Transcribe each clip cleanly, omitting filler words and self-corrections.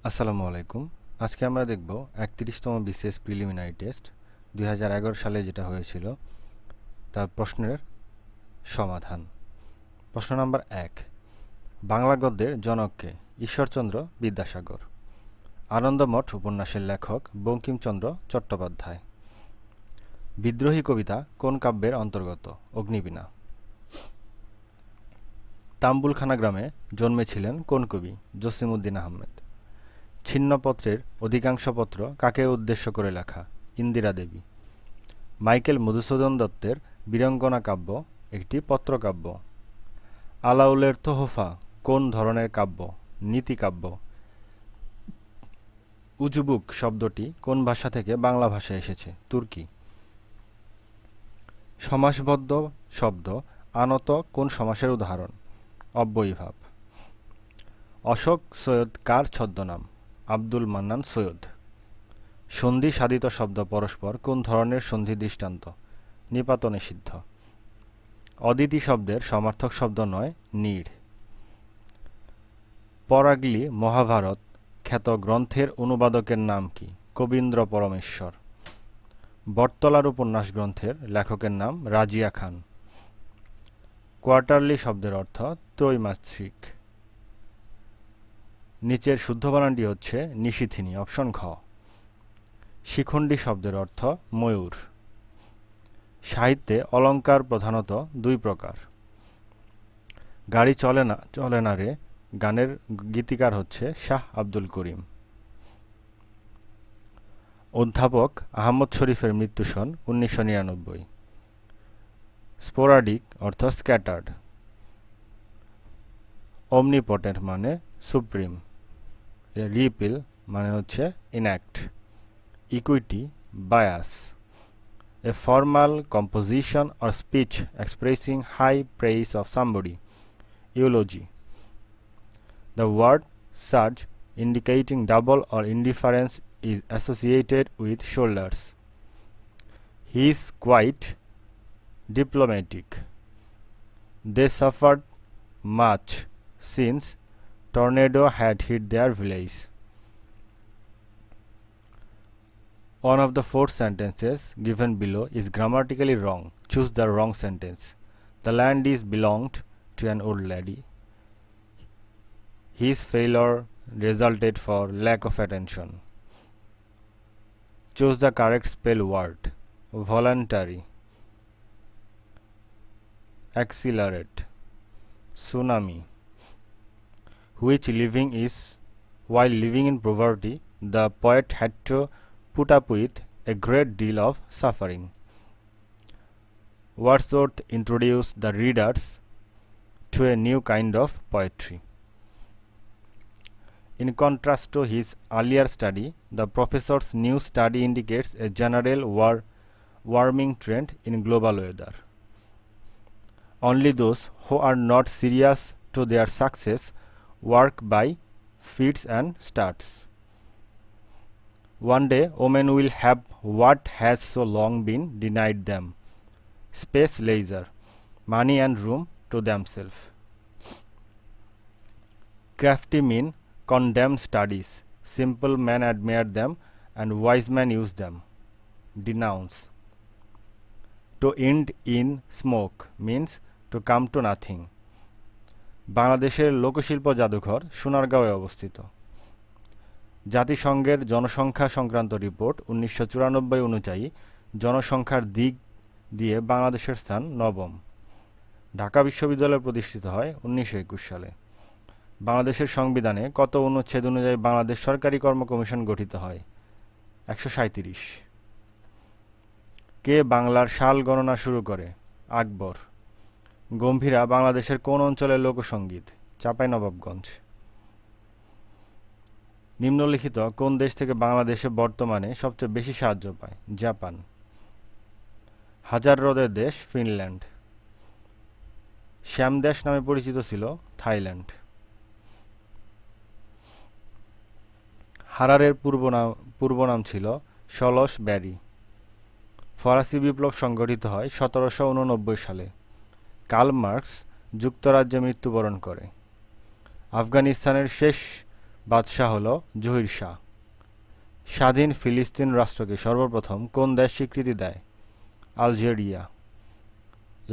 আসসালামু আলাইকুম। আজকে আমরা দেখব ৩১তম বিসিএস প্রিলিমিনারি টেস্ট ২০১১ সালে যেটা হয়েছিল তার প্রশ্নের সমাধান। প্রশ্ন নাম্বার ১, বাংলা গদ্যের জনক কে? ঈশ্বরচন্দ্র বিদ্যাসাগর। আনন্দমঠ উপন্যাসের লেখক বঙ্কিমচন্দ্র চট্টোপাধ্যায়। বিদ্রোহী কবিতা কোন কাব্যের অন্তর্গত? অগ্নিবীণা। তাম্বুলখানা গ্রামে জন্মেছিলেন কোন কবি? জসিমউদ্দিন আহমেদ। ছিন্নপত্রের অধিকাংশ পত্র কাকে উদ্দেশ্য করে লেখা? ইন্দিরা দেবী। মাইকেল মধুসূদন দত্তের বীরাঙ্গনা কাব্য একটি পত্রকাব্য। আলাউলের তোহফা কোন ধরনের কাব্য? নীতিকাব্য। উজুবুক শব্দটি কোন ভাষা থেকে বাংলা ভাষায় এসেছে? তুর্কি। সমাসবদ্ধ শব্দ আনত কোন সমাসের উদাহরণ? অব্যয়ীভাব। অশোক সৈয়দ কার ছদ্মনাম? আব্দুল মান্নান সৈয়দ। সন্ধি সাধিত শব্দ পরস্পর কোন ধরনের সন্ধি দৃষ্টান্ত? নিপাত নিষিদ্ধ। অদিতি শব্দের সমার্থক শব্দ নয়, নীড়। পরাগলি মহাভারত খ্যাত গ্রন্থের অনুবাদকের নাম কি? কবীন্দ্র পরমেশ্বর। বটতলার উপন্যাস গ্রন্থের লেখকের নাম রাজিয়া খান। কোয়ার্টারলি শব্দের অর্থ ত্রৈমাসিক। নিচের শুদ্ধ বানানটি হচ্ছে নিশিথিনী, অপশন ঘ। শিখণ্ডী শব্দের অর্থ ময়ূর। সাহিত্যে অলঙ্কার প্রধানত দুই প্রকার। গাড়ি চলে না রে গানের গীতিকার হচ্ছে শাহ আব্দুল করিম। অধ্যাপক আহমদ শরীফের মৃত্যু সন ১৯৯৯। স্পোরাডিক অর্থ স্ক্যাটার্ড। অমনিপটেন্ট মানে সুপ্রিম। রিপিল মানে হচ্ছে enact. Equity bias, a formal composition or speech expressing high praise of somebody. Eulogy. The word surge indicating double or indifference is associated with shoulders. He is quite diplomatic. They suffered much since tornado had hit their village. One of the four sentences given below is grammatically wrong. Choose the wrong sentence. The land is belonged to an old lady. His failure resulted for lack of attention. Choose the correct spell word. Voluntary. Accelerate. Tsunami. Which living is, while living in poverty, the poet had to put up with a great deal of suffering. Wordsworth introduced the readers to a new kind of poetry. In contrast to his earlier study, the professor's new study indicates a general warming trend in global weather. Only those who are not serious to their success work by fits and starts. One day, women will have what has so long been denied them: space, leisure, money and room to themselves. Crafty men condemn studies. Simple men admire them and wise men use them. Denounce. To end in smoke means to come to nothing. বাংলাদেশের লোকশিল্প জাদুঘর সোনারগাঁওয়ে অবস্থিত। জাতিসংঘের জনসংখ্যা সংক্রান্ত report ১৯৯৪ অনুযায়ী জনসংখ্যার দিক দিয়ে বাংলাদেশের স্থান নবম। ঢাকা বিশ্ববিদ্যালয় প্রতিষ্ঠিত হয় ১৯২১ সালে। বাংলাদেশের সংবিধানে কত অনুচ্ছেদ অনুযায়ী বাংলাদেশ সরকারি কর্ম কমিশন গঠিত হয়? ১৩৭। কে বাংলার সাল গণনা শুরু করে? আকবর। গম্ভীরা বাংলাদেশের কোন অঞ্চলের লোকসঙ্গীত? চাঁপাইনবাবগঞ্জ। নিম্নলিখিত কোন দেশ থেকে বাংলাদেশে বর্তমানে সবচেয়ে বেশি সাহায্য পায়? জাপান। হাজার হ্রদের দেশ? ফিনল্যান্ড। শ্যামদেশ নামে পরিচিত ছিল? থাইল্যান্ড। হারারের পূর্ব নাম ছিল সলস ব্যারি। ফরাসি বিপ্লব সংঘটিত হয় ১৭৮৯ সালে। কার্ল মার্কস যুক্তরাজ্যে মৃত্যুবরণ করে। আফগানিস্তানের শেষ বাদশাহ হলো জহির শাহ। স্বাধীন ফিলিস্তিন রাষ্ট্রকে সর্বপ্রথম কোন দেশ স্বীকৃতি দেয়? আলজেরিয়া।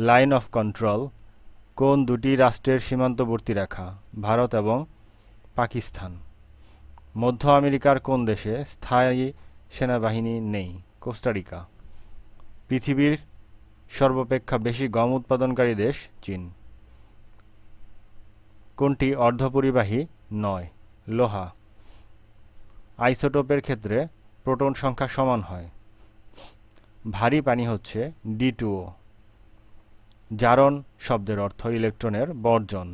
লাইন অফ কন্ট্রোল কোন দুটি রাষ্ট্রের সীমান্তবর্তী রেখা? ভারত এবং পাকিস্তান। মধ্য আমেরিকার কোন দেশে স্থায়ী সেনাবাহিনী নেই? কোস্টারিকা। পৃথিবীর সর্বাপেক্ষা বেশি গম উৎপাদনকারী দেশ চীন। কোনটি অর্ধপরিবাহী নয়? লোহা। আইসোটোপের ক্ষেত্রে প্রোটন সংখ্যা সমান হয়। ভারী পানি হচ্ছে D2O। জারণ শব্দের অর্থ ইলেকট্রনের বর্জন।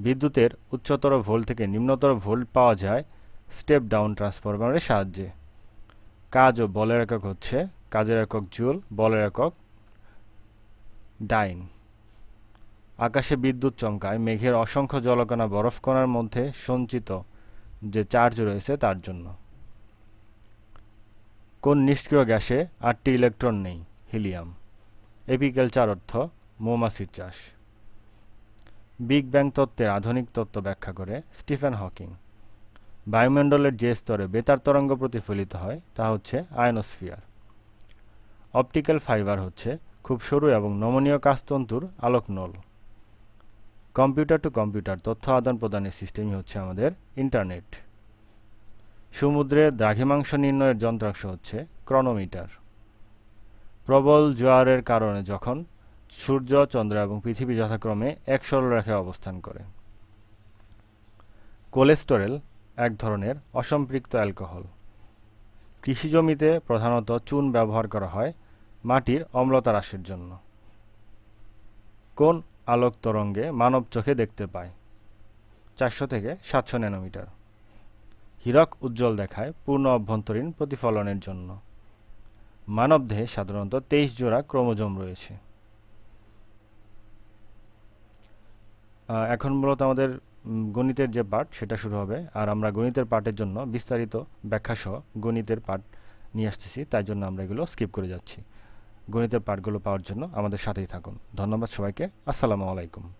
বিদ্যুতের উচ্চতর ভোল্ট থেকে নিম্নতর ভোল্ট পাওয়া যায় স্টেপ ডাউন ট্রান্সফরমারের সাহায্যে। কাজ ও বলের একক হচ্ছে কাজের একক জুল, বলের একক ডাইন। আকাশে বিদ্যুৎ চমকায় মেঘের অসংখ্য জলকণা বরফকণার মধ্যে সঞ্চিত যে চার্জ রয়েছে তার জন্য। কোন নিষ্ক্রিয় গ্যাসে 8টি ইলেকট্রন নেই? হিলিয়াম। এপিকালচার অর্থ মৌমাছির চাষ। বিগ ব্যাং তত্ত্বের আধুনিক তত্ত্ব ব্যাখ্যা করে স্টিফেন হকিং। বায়ুমণ্ডলের যে স্তরে বেতার তরঙ্গ প্রতিফলিত হয় তা হচ্ছে আয়নোস্ফিয়ার। অপটিক্যাল ফাইবার হচ্ছে খুব সরু এবং নমনীয় কাচতন্তুর আলোক নল। কম্পিউটার টু কম্পিউটার তথ্য আদান প্রদানের সিস্টেমই হচ্ছে আমাদের ইন্টারনেট। সমুদ্রে দ্রাঘিমাংশ নির্ণয়ের যন্ত্রাংশ হচ্ছে ক্রনোমিটার। প্রবল জোয়ারের কারণে যখন সূর্য, চন্দ্র এবং পৃথিবী যথাক্রমে এক সরলরেখায় অবস্থান করে। কোলেস্টেরল এক ধরনের অসম্পৃক্ত অ্যালকোহল। কৃষিজমিতে প্রধানত চুন ব্যবহার করা হয় মাটির অম্লতা হ্রাসের জন্য। কোন আলোক তরঙ্গে মানব চোখে দেখতে পায়? 400 থেকে 700 ন্যানোমিটার। হীরক উজ্জ্বল দেখায় পূর্ণ অভ্যন্তরীণ প্রতিফলনের জন্য। মানবদেহে সাধারণত 23 জোড়া ক্রোমোজোম রয়েছে। এখন মূলত আমাদের গণিতের যে পার্ট সেটা শুরু হবে, আর আমরা গণিতের পার্টের জন্য বিস্তারিত ব্যাখ্যাসহ গণিতের পার্ট নিয়ে আসতেছি, তাই জন্য আমরা এগুলো স্কিপ করে যাচ্ছি। গণিতের পার্টগুলো পাওয়ার জন্য আমাদের সাথেই থাকুন। ধন্যবাদ সবাইকে। আসসালামু আলাইকুম।